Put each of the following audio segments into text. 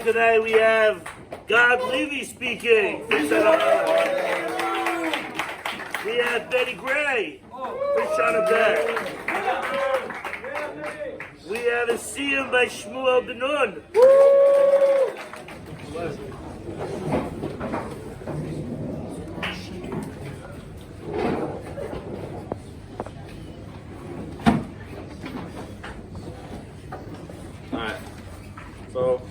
Today we have Gad Levy speaking. We have Betty Gray. We have a Siyum by Shmuel Bennun. Alright, so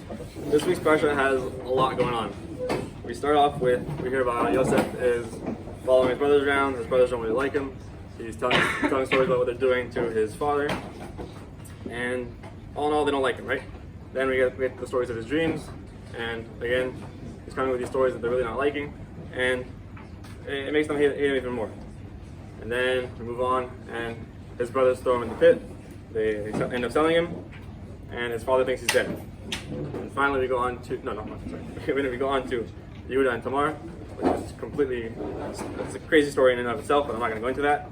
this week's Parsha has a lot going on. We start off with, we hear about Yosef is following his brothers around. His brothers don't really like him. He's telling stories about what they're doing to his father. And all in all, they don't like him, right? Then we get the stories of his dreams. And again, he's coming with these stories that they're really not liking. And it makes them hate him even more. And then we move on, and his brothers throw him in the pit. They end up selling him. And his father thinks he's dead. And finally we go on to, we go on to Yehuda and Tamar, which is completely, it's a crazy story in and of itself, but I'm not going to go into that.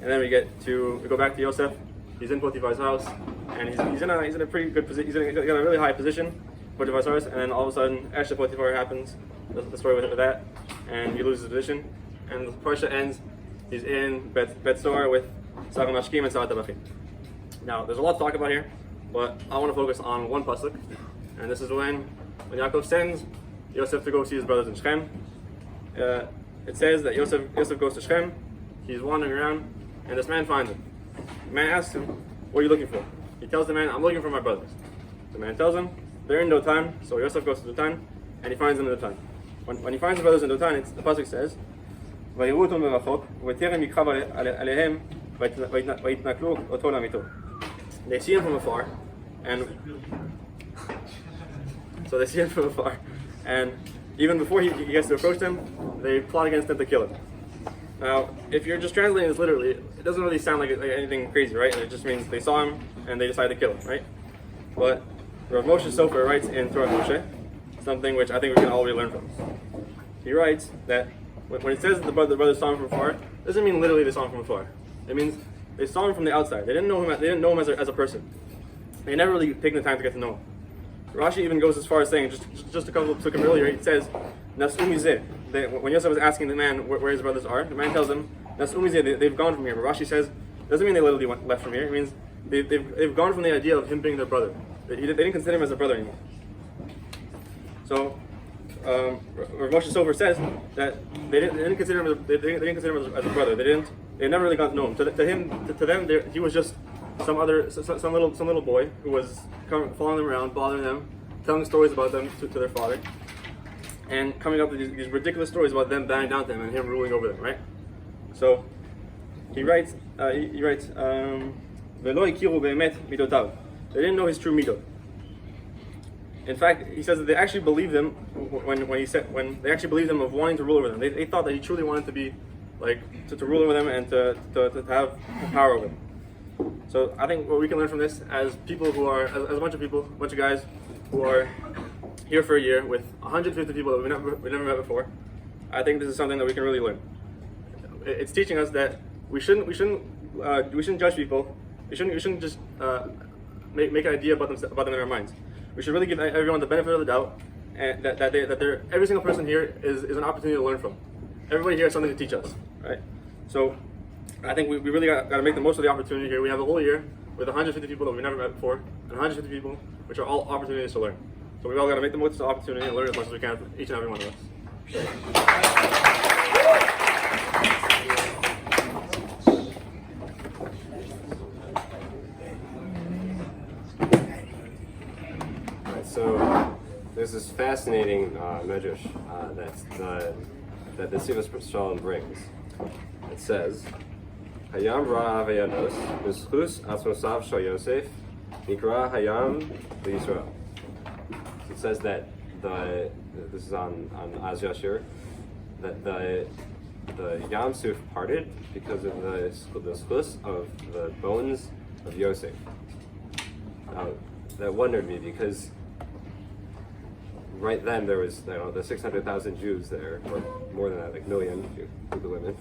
And then we go back to Yosef. He's in Potiphar's house, and he's in a pretty good position, he's got a really high position, Potiphar's house, and then all of a sudden, Esther Potiphar happens, the story with that, and he loses his position, and the Parsha ends, he's in Bet Sor with Sav Mashkim and Savat Tabachim. Now, there's a lot to talk about here, but I want to focus on one pasuk, and this is when Yaakov sends Yosef to go see his brothers in Shechem. It says that Yosef goes to Shechem, he's wandering around, and this man finds him. The man asks him, "What are you looking for?" He tells the man, "I'm looking for my brothers." The man tells him, they're in Dotan, so Yosef goes to Dotan, and he finds them in Dotan. When he finds the brothers in Dotan, the pasuk says, "Vayiru otom merachok, u'b'terem yikrav alehem, vayitnaklu oto lamito." They see him from afar, and even before he gets to approach them, they plot against him to kill him. Now, if you're just translating this literally, it doesn't really sound like anything crazy, right? It just means they saw him and they decided to kill him, right? But Rav Moshe Sofer writes in Torah Moshe something which I think we can all really learn from. He writes that when it says that the brothers saw him from afar, it doesn't mean literally they saw him from afar. It means they saw him from the outside. They didn't know him as a person. They never really taken the time to get to know him. Rashi even goes as far as saying, just a couple of psukim earlier, it says, "Nas'u mizeh." When Yosef was asking the man where his brothers are, the man tells him, "Nas'u mizeh," they've gone from here. But Rashi says, doesn't mean they literally left from here. It means they've gone from the idea of him being their brother. They didn't consider him as a brother anymore. So, Rav Moshe Sofer says that they didn't consider him as a brother. They never really got to know him. To them, he was just some little boy who was following them around, bothering them, telling stories about them to their father, and coming up with these ridiculous stories about them bowing down to him and him ruling over them, right? So he writes, "Velo ikiru be'emet midotav." They didn't know his true midot. In fact, he says that they actually believed him when they actually believed him of wanting to rule over them. They thought that he truly wanted to be to rule over them and to have power over them. So I think what we can learn from this, as people who are, as a bunch of guys who are here for a year with 150 people that we never met before, I think this is something that we can really learn. It's teaching us that we shouldn't judge people. We shouldn't just make an idea about them in our minds. We should really give everyone the benefit of the doubt, and that every single person here is an opportunity to learn from. Everybody here has something to teach us, right? So I think we really got to make the most of the opportunity here. We have a whole year with 150 people that we've never met before, and 150 people, which are all opportunities to learn. So we've all got to make the most of the opportunity and learn as much as we can from each and every one of us. So there's this fascinating medrash that the Sivas Shalom brings. It says, "Hayam ra avayados b'schus asmosav shal Yosef nikra hayam l'Yisrael." It says that this is on Az Yashir, that the Yam Suf parted because of the schus of the bones of Yosef. Now, that wondered me because right then there was the 600,000 Jews there, or more than that, like million, if you include the women,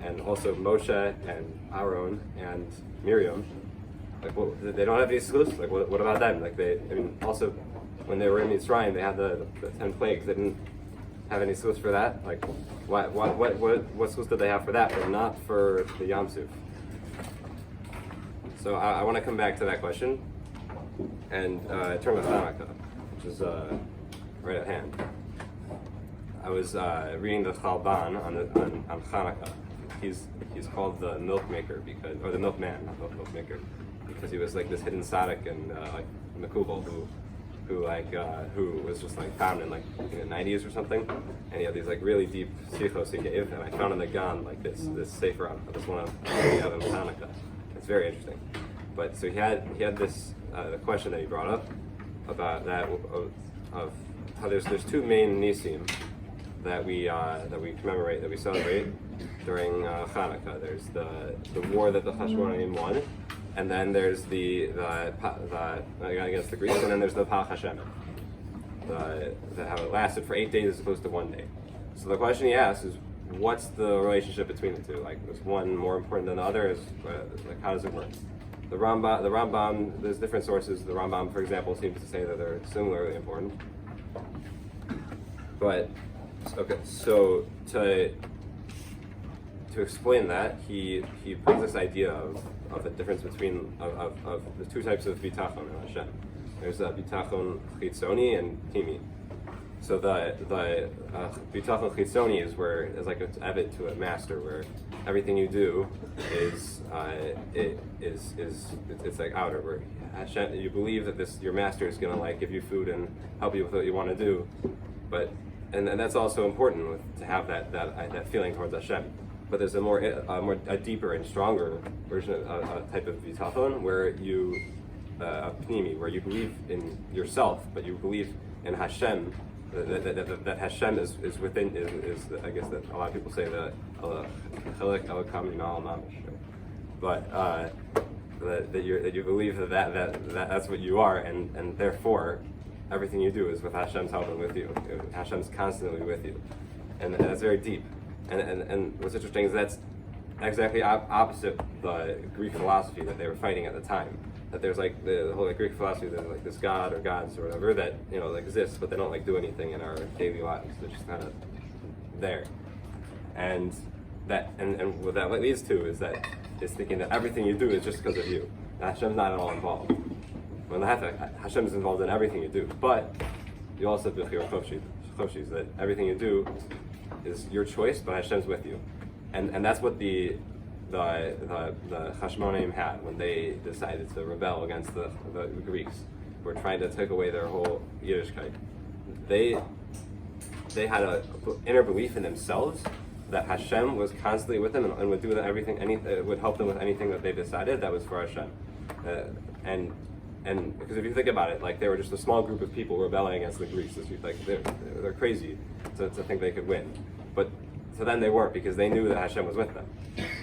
and also Moshe and Aaron and Miriam. Like, well, they don't have any schus. Like, what about them? Like, also when they were in Mitzrayim, they had the 10 plagues. They didn't have any schus for that. Like, what schus did they have for that, but not for the Yam Suf? So I want to come back to that question and turn to Hanukkah, which is right at hand. I was reading the Chalban on Hanukkah. He's called the milk maker or the milkman, not the milk maker, because he was like this hidden tzaddik and like Mekubal who was just like found in like the 90s or something, and he had these like really deep sichos he gave, and I found in the Gan like this sefer on this one on Hanukkah. It's very interesting. But so he had this the question that he brought up about that of how there's two main nisim that we commemorate, that we celebrate during Hanukkah. There's the war that the Hashmonaim won, and then there's the against the Greeks, and then there's the Pal Hashem, that how it lasted for 8 days as opposed to 1 day. So the question he asks is, what's the relationship between the two? Like, is one more important than the other? Like, how does it work? The Rambam, there's different sources. The Rambam, for example, seems to say that they're similarly important. But okay, so to explain that, he brings this idea of the difference between of the two types of bitachon in Hashem. There's bitachon chitzoni and pnimi. So the bitachon chitzoni is like it's avid to a master, where everything you do is it's like outer, where Hashem, you believe that your master is going to like give you food and help you with what you want to do, but and that's also important to have that feeling towards Hashem. But there's a deeper and stronger version of a type of bitachon where you pnimi, where you believe in yourself, but you believe in Hashem. That Hashem is within is I guess that a lot of people say the chelek elokam minal mamish, but that you believe that's what you are, and therefore everything you do is with Hashem's help and with you. Hashem's constantly with you, and that's very deep. And what's interesting is that's exactly opposite the Greek philosophy that they were fighting at the time. That there's like the whole Greek philosophy, there's like this god or gods or whatever that exists, but they don't like do anything in our daily lives. They're just kind of there, and what that leads to is that it's thinking that everything you do is just because of you. Hashem's not at all involved. When Hashem is involved in everything you do, but you also have b'chira chofshis, that everything you do is your choice, but Hashem's with you, and that's what the Hashmonaim had when they decided to rebel against the Greeks, who were trying to take away their whole Yiddishkeit. They had an inner belief in themselves that Hashem was constantly with them and would do everything, would help them with anything that they decided that was for Hashem. And because if you think about it, like they were just a small group of people rebelling against the Greeks. Like they're crazy to think they could win, but so then they weren't, because they knew that Hashem was with them.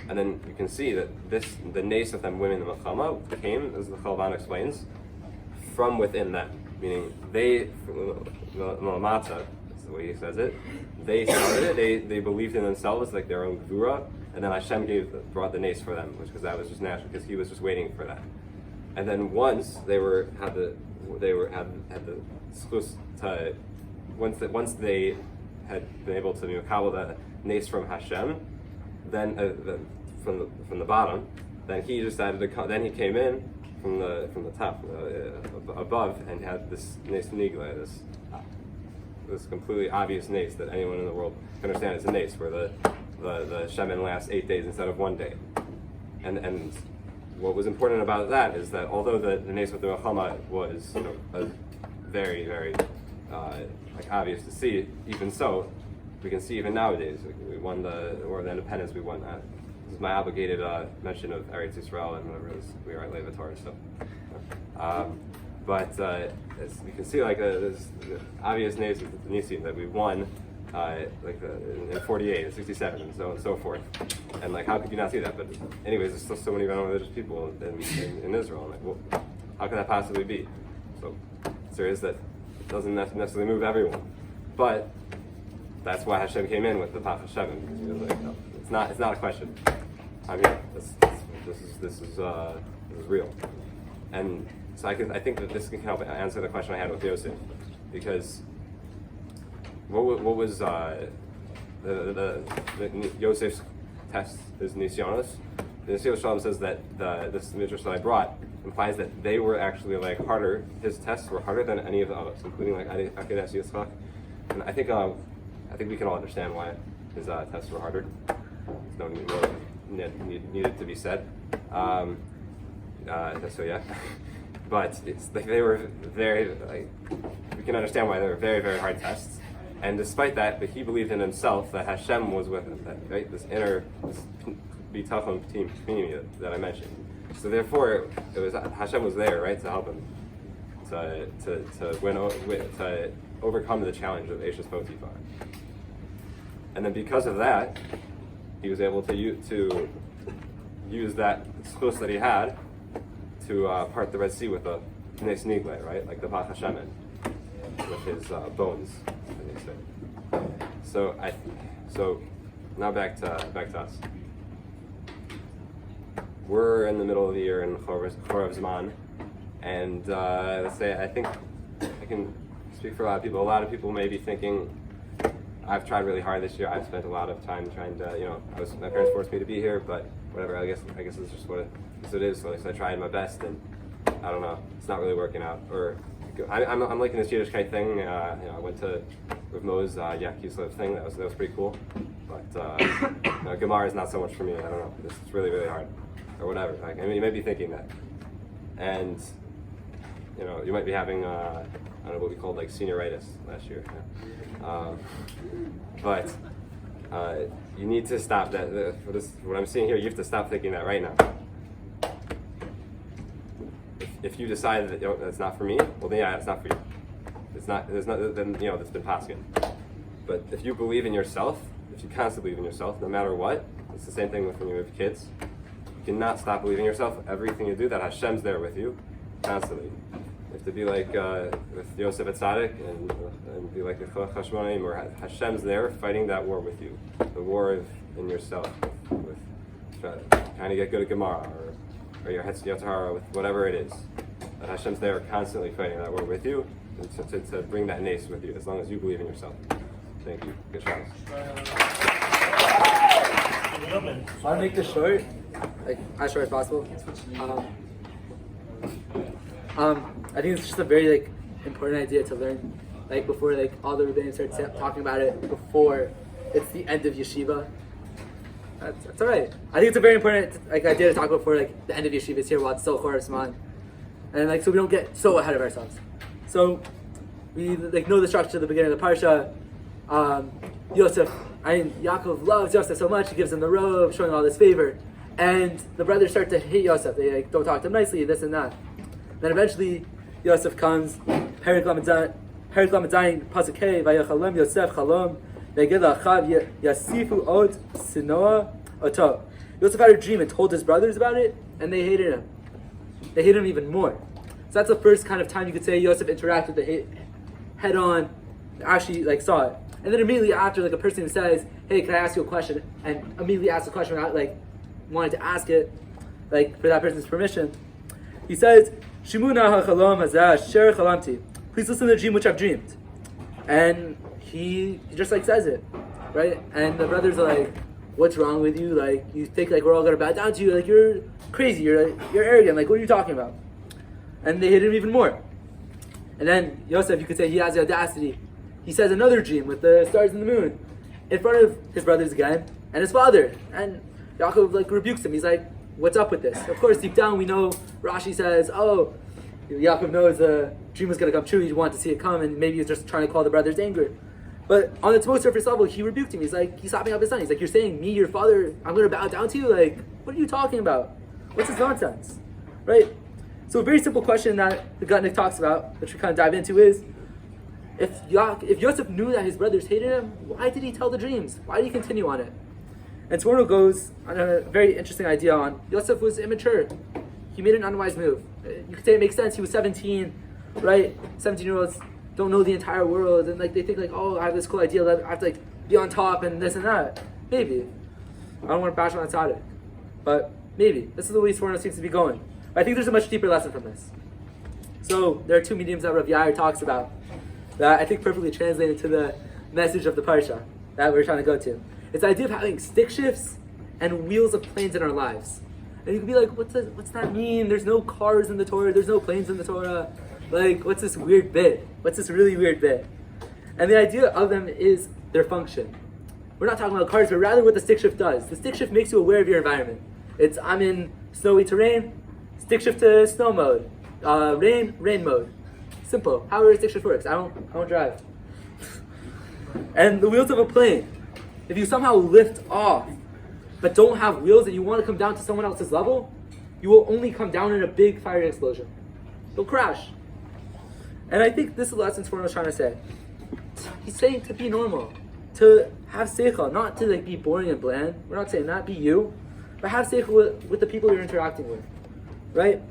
And then you can see that the nace of them winning the Melchama came, as the Chalban explains, from within them. Meaning they, Malamata, that's the way he says it, they started it, they believed in themselves, like their own Gvura, and then Hashem brought the nace for them, because that was just natural, because he was just waiting for that. And then once they had the schus to, once they had been able to makabel the nace from Hashem, then from the bottom, then he decided to come. Then he came in from the top above and had this nace nigla, this completely obvious nace that anyone in the world can understand is a nace, where the shemen lasts 8 days instead of 1 day, and what was important about that is that although the nace with the Melchama was very very obvious to see, even so, we can see even nowadays. We won the independence. We won that. This is my obligated mention of Eretz Yisrael and whatever it is we are at HaTorah. So, But as you can see, like there's obvious nisim that we won, in 48 and 67 and so on and so forth. And like, how could you not see that? But anyways, there's still so many non-religious people in Israel. And like, well, how could that possibly be? So there is that it doesn't necessarily move everyone, but that's why Hashem came in with the Parshat Vayeshev, because he was like, no, it's not a question. I'm here. This is real. And so I think that this can help answer the question I had with Yosef, because what was the Yosef's test, his nisyonos? The Nisyonos Shalom says that this midrash that I brought implies that they were actually like harder. His tests were harder than any of the others, including like Akedah Yitzchak. And I think we can all understand why his tests were harder. There's no more needed to be said. So yeah. But it's like they were very, like, we can understand why they were very, very hard tests. And despite that, but he believed in himself that Hashem was with him, that, right? This inner bitachon team community that I mentioned. So therefore, it was Hashem was there, right, to help him to overcome the challenge of Eshes Potiphar. And then because of that, he was able to use that schus that he had to part the Red Sea with a Nes Nigle, right? Like the Pach Hashemen, with his bones, as they say. So now back to us. We're in the middle of the year in Chorav Zman, and let's say I think I can speak for a lot of people. A lot of people may be thinking, I've tried really hard this year. I've spent a lot of time trying to, my parents forced me to be here, but whatever. I guess it's just what it is. So I tried my best, and I don't know. It's not really working out. Or I'm liking this Yiddishkeit thing. I went to Rav Mo's Yak Yuslev thing. That was pretty cool. But Gemara is not so much for me. I don't know. This is really, really hard, or whatever. Like, I mean, you might be thinking that, and you might be having I don't know what we called like senioritis last year. But you need to stop that. What I'm seeing here, you have to stop thinking that right now. If you decide that that's not for me, well then yeah, it's not for you. It's not. There's not. Then that's been paskin. But if you believe in yourself, if you constantly believe in yourself, no matter what, it's the same thing with when you have kids. You cannot stop believing in yourself. Everything you do, that Hashem's there with you, constantly. You have to be like with Yosef at Tzaddik and be like the Chashmonaim, or Hashem's there fighting that war with you, the war in yourself, with trying to get good at Gemara or your HaTorah, with whatever it is. That Hashem's there constantly fighting that war with you, and to bring that nace with you, as long as you believe in yourself. Thank you. Good shots. I'll make this short, like as short as possible. I think it's just a very important idea to learn, before all the rabbis start talking about it before it's the end of yeshiva. That's all right. I think it's a very important idea to talk about before the end of yeshiva is here while it's still Chorav Zman, and so we don't get so ahead of ourselves. So we know the structure at the beginning of the parsha. Yaakov loves Yosef so much, he gives him the robe, showing all this favor, and the brothers start to hate Yosef. They don't talk to him nicely, this and that. Then eventually Yosef comes, Perik Lamed Zayin, Pasuk Hey, Vayachalem Yosef Chalom, Veged Achav Yasifu Od Sinoa Oto. Yosef had a dream and told his brothers about it, and they hated him. They hated him even more. So that's the first kind of time you could say Yosef interacted with the head on, actually saw it. And then immediately after, a person says, "Hey, can I ask you a question?" and immediately asks the question without wanting to ask it, for that person's permission, he says, "Shimuna hachalom hazah sher chalamti." Please listen to the dream which I've dreamed. And he just says it, right? And the brothers are like, "What's wrong with you? You think we're all gonna bow down to you? You're crazy. You're arrogant. What are you talking about?" And they hit him even more. And then Yosef, you could say he has the audacity. He says another dream with the stars and the moon in front of his brothers again and his father. And Yaakov rebukes him. He's like, "What's up with this?" Of course, deep down we know Rashi says, "Oh, Yaakov knows the dream was going to come true. He wanted to see it come, and maybe he was just trying to call the brothers' anger." But on its most surface level, he rebuked him. He's slapping up his son. He's like, "You're saying me, your father, I'm going to bow down to you? What are you talking about? What's this nonsense?" Right? So a very simple question that the Gutnick talks about, which we kind of dive into, is if Yosef knew that his brothers hated him, why did he tell the dreams? Why did he continue on it? And Sforno goes on a very interesting idea on Yosef was immature. He made an unwise move. You could say it makes sense. He was 17, right? 17-year-olds don't know the entire world, and like they think like, oh, I have this cool idea that I have to like be on top and this and that. Maybe. I don't want to bash on tzaddik, but maybe this is the way Sforno seems to be going. But I think there's a much deeper lesson from this. So there are two mediums that Rabbi Yair talks about that I think perfectly translate into the message of the Parsha that we're trying to go to. It's the idea of having stick shifts and wheels of planes in our lives. And you can be like, what's that mean? There's no cars in the Torah, there's no planes in the Torah. Like, what's this weird bit? What's this really weird bit? And the idea of them is their function. We're not talking about cars, but rather what the stick shift does. The stick shift makes you aware of your environment. I'm in snowy terrain, stick shift to snow mode. Rain mode. Simple. However stick shift works. I don't drive. And the wheels of a plane. If you somehow lift off, but don't have wheels and you want to come down to someone else's level, you will only come down in a big fiery explosion. You'll crash. And I think this is the lesson Sforno was trying to say. He's saying to be normal, to have seichel, not to like be boring and bland. We're not saying that, be you, but have seichel with the people you're interacting with, right?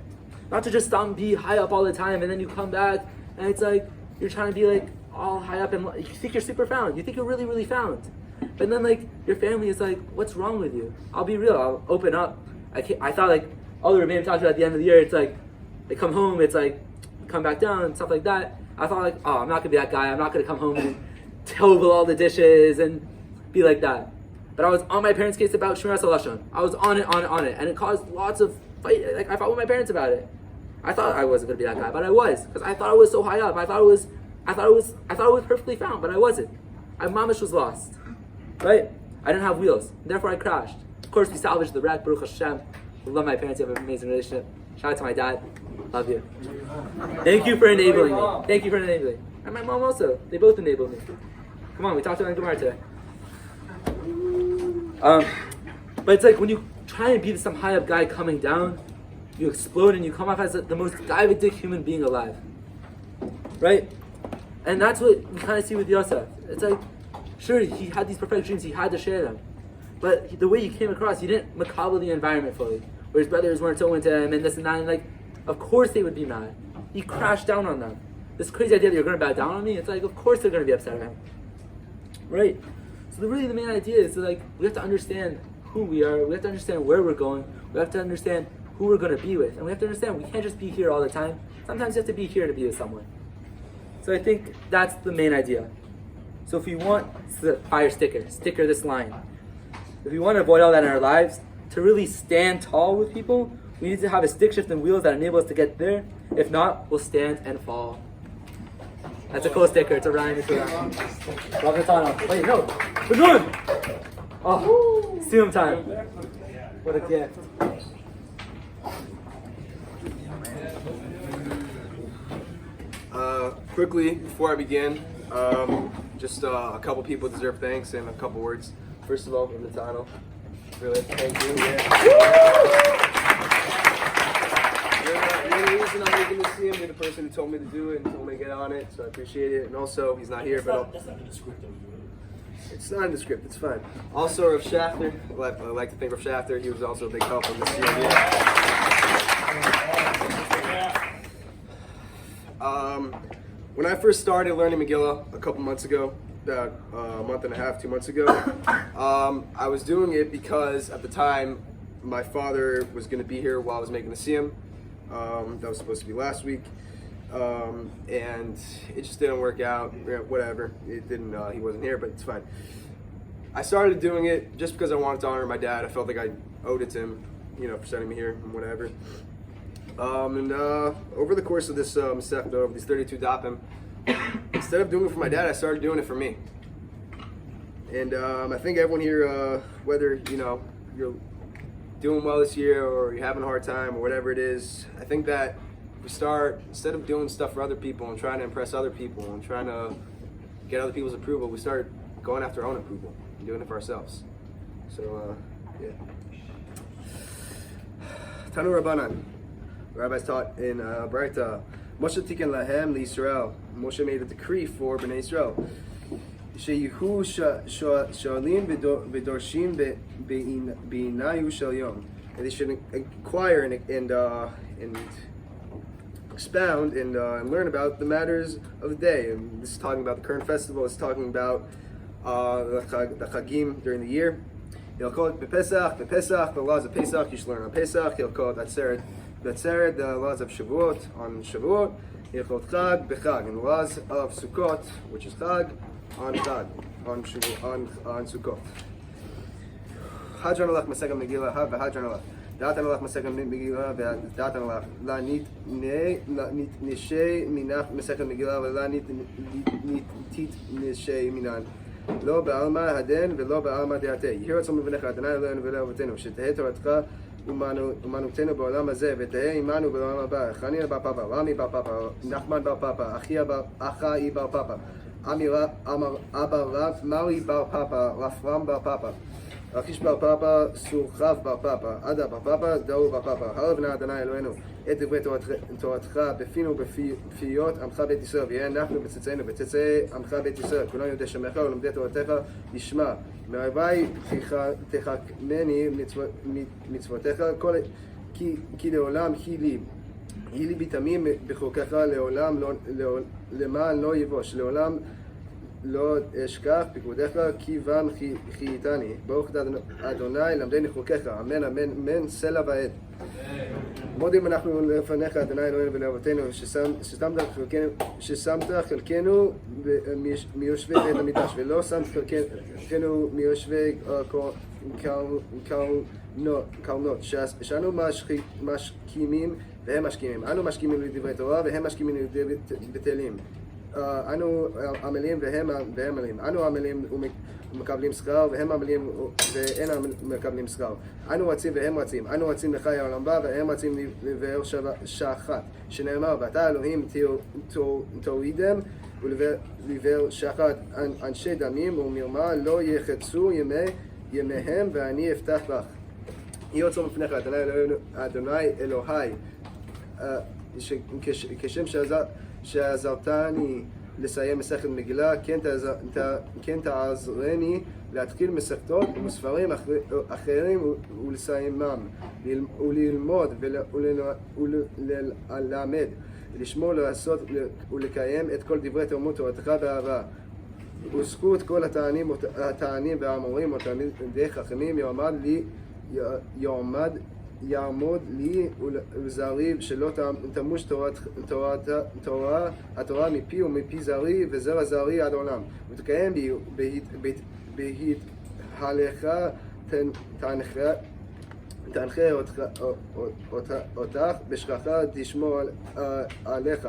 Not to just be high up all the time and then you come back and it's like you're trying to be like all high up and you think you're super found. You think you're really, really found. But then like your family is like, what's wrong with you? I'll be real, I'll open up. I thought like all the Rabbi talked about at the end of the year, it's like they come home, it's like come back down and stuff like that. I thought like, oh, I'm not gonna be that guy. I'm not gonna come home and tovel all the dishes and be like that. But I was on my parents' case about Shmiras HaLashon. I was on it, and it caused lots of fight. Like I fought with my parents about it. I thought I wasn't gonna be that guy, but I was, because I thought I was so high up. I thought it was perfectly found, but I wasn't. My mamish was lost, right? I didn't have wheels, therefore I crashed. Of course, we salvaged the wreck. Baruch Hashem. I love my parents. We have an amazing relationship. Shout out to my dad. Love you. Thank you for enabling me. Thank you for enabling. And my mom also. They both enabled me. Come on, we talked about Gemara today. But it's like when you try and be some high up guy coming down, you explode and you come off as the most diabetic human being alive. Right? And that's what we kind of see with Yosef. It's like, sure, he had these prophetic dreams, he had to share them. But the way he came across, he didn't makabel the environment fully. Where his brothers weren't so into him and this and that. And like, of course they would be mad. He crashed down on them. This crazy idea that you're going to bow down on me, it's like, of course they're going to be upset at him. Right? So really the main idea is like, we have to understand who we are, we have to understand where we're going, we have to understand who we're going to be with, and we have to understand we can't just be here all the time. Sometimes you have to be here to be with someone. So I think that's the main idea. So if we want, it's the fire sticker this line. If we want to avoid all that in our lives, to really stand tall with people, we need to have a stick shift and wheels that enable us to get there. If not, we'll stand and fall. That's a cool sticker. It's a rhyme. It's a rhyme. Love Natanel. Wait, no. We're doing. Oh, Siyum time. What a gift. Quickly, before I begin, just a couple people deserve thanks and a couple words. First of all, from Natanel. Really, thank you. You're the reason I'm making this Siyum. You're the person who told me to do it and told me to get on it, so I appreciate it. And also, he's not here, but That's not in the script, though. it's not in the script. It's fine. Also, Rav Shafter. I'd like to thank Rav Shafter. He was also a big help on this Siyum. When I first started learning Megillah a couple months ago, about a month and a half, 2 months ago, I was doing it because at the time my father was going to be here while I was making the Siyum. That was supposed to be last week, and it just didn't work out. Whatever, it didn't. He wasn't here, but it's fine. I started doing it just because I wanted to honor my dad. I felt like I owed it to him, for sending me here and whatever. And over the course of this Masechta, over these 32 dapim, instead of doing it for my dad, I started doing it for me. And I think everyone here, whether you're doing well this year or you're having a hard time or whatever it is, I think that we start, instead of doing stuff for other people and trying to impress other people and trying to get other people's approval, we start going after our own approval and doing it for ourselves. So, yeah. Tanu Rabbanan. rabbis taught in Braita, Moshe tiken lahem liYisrael. Moshe made a decree for Bnei Israel. Sheyihu shoalim v'dorshim b'inayu shel yom. And they should inquire and expound and learn about the matters of the day. And this is talking about the current festival. It's talking about the Chagim during the year. He'll call it Pesach, the laws of Pesach. You should learn on Pesach. He'll call it Atzeret, the laws of Shavuot on Shavuot. He'll call it Chag, Bechag, and the laws of Sukkot, which is Chag, on Sukkot. Hadran alach Masegam Megillah, Hadran alach. Datan alach Masegam Megillah, Datan alach. La nit nishe minach Masegam Megillah, la nit nishe minan. לא בעלמא הדן ולא בעלמא דעתה. יהי רצון מבניך אדוני אלוהינו ואלוהי אבותינו, שתהא תורתך אומנותנו בעולם הזה, ותהא עמנו בעולם הבא. חנינא בר פפא, רמי בר פפא, נחמן בר פפא, אחאי בר פפא, אבא רב, מרי בר פפא, רפרם בר פפא, אחיש בר פפא, סורחב בר פפא, עדה בר פפא, דאו בר פפא. הלו בנה אדוני אלוהינו את דברי תורתך בפינו ובפיות עמך בית ישראל, ויהיה אנחנו בצאצאינו בצאצאי עמך בית ישראל, כולנו יודעי שמך ולומדי תורתך לשמה. מהווי תחכמני מצוותיך, כי לעולם היא לי בתמים בחוקך, לעולם למען לא יבוש, לעולם לא אשכח פקודיך, כי בם חייתני. ברוך אתה אדוני למדני חוקיך, אמן אמן אמן סלע ועד. מודים אנחנו לפניך אדוני אלוהינו ולאבותינו, ששמת חלקנו מיושבי בית המקדש, ולא שמת חלקנו מיושבי קרנות, שאנו משכימים והם משכימים. אנו משכימים לדברי תורה והם משכימים לדברי בטלים. אנו עמלים והם עמלים. אנו עמלים ומקבלים שכר, והם עמלים ואין מקבלים שכר. אנו רצים והם רצים. אנו רצים לחיי העולם הבא והם רצים לבאר שחת. שנאמר, ואתה אלוהים תורידם ולבאר שחת. אנשי דמים ומרמה לא יחצו ימיהם ואני אפתח לך. יהי רצון לפניך אדוני אלוהי, כשם שעזרתני לסיים מסכת מגילה, כן תעזרני להתחיל מסכתות ומספרים אחרים ולסיימם, וללמוד וללמד, לשמור, לעשות ולקיים את כל דברי תלמוד תורתך באהבה. וזכות כל הטענים והאמורים ותלמידי חכמים יעמוד לי ולזרעי, שלא תמוש התורה מפי ומפי זרעי וזרע זרעי עד עולם, ותקיים בהתהלכה תנחה אותך, בשכחה תשמור עליך,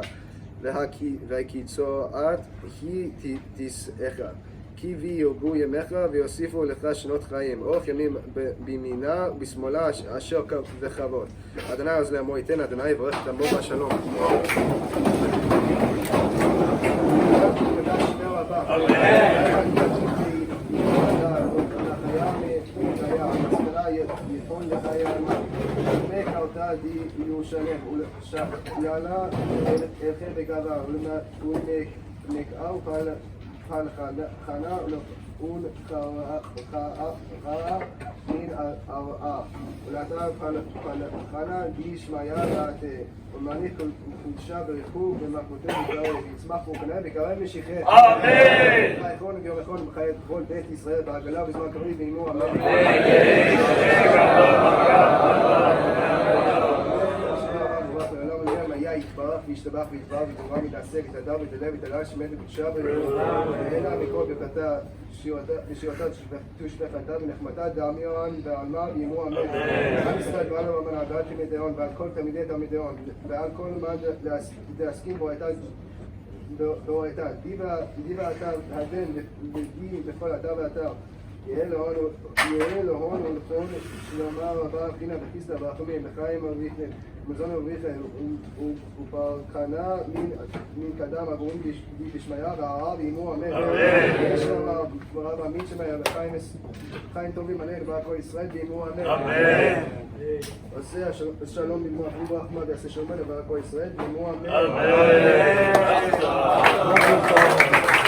והקיצורת היא תישאך. כי בי ירבו ימיך ויוסיפו לך שנות חיים, אורך ימים בימינה ובשמאלה אשר וכבוד. אדוני עוז לעמו ייתן, אדוני יברך את עמו בשלום. חנה מן הרעה ולאתה חנה גישמיה לעתה ומעניק קודשה בריחוק ומחמותו וגרב ויצמח וקנה וקרב משיחה. אמן. חייכון וגיורכון וחיית כל בית ישראל בעגלה בזמן קריב ועימו אמן. יתברך וישתבח ויתברך ותורה מתעסק את הדר ואת הלב ואת הלב שמת וקדושה ואלה מכל ברכתה ושירתה תושבחתה ונחמתה דמיון ועלמה ואימו אמן. עם ישראל ועל רבנה ועל תלמידי הון ועל כל תלמידי תלמידי הון ועל כל מה להסכים בו הייתה דיבה אתר הדן ודי בכל אתר ואתר. יהיה לו הון ולכון שלומר רבה בחינה וכיסה ברחמים לחיים אביכם מזון אביכם ופרקנה מן קדם עבורים בשמיה והערה ואימו אמן. יש לומר גמרא מאמין שמהם חיים טובים עליהם דבר כל ישראל ואימו אמן. אמן. עושה השלום במוח וברחמה ויעשה שלום דבר כל ישראל ואימו אמן. אמן.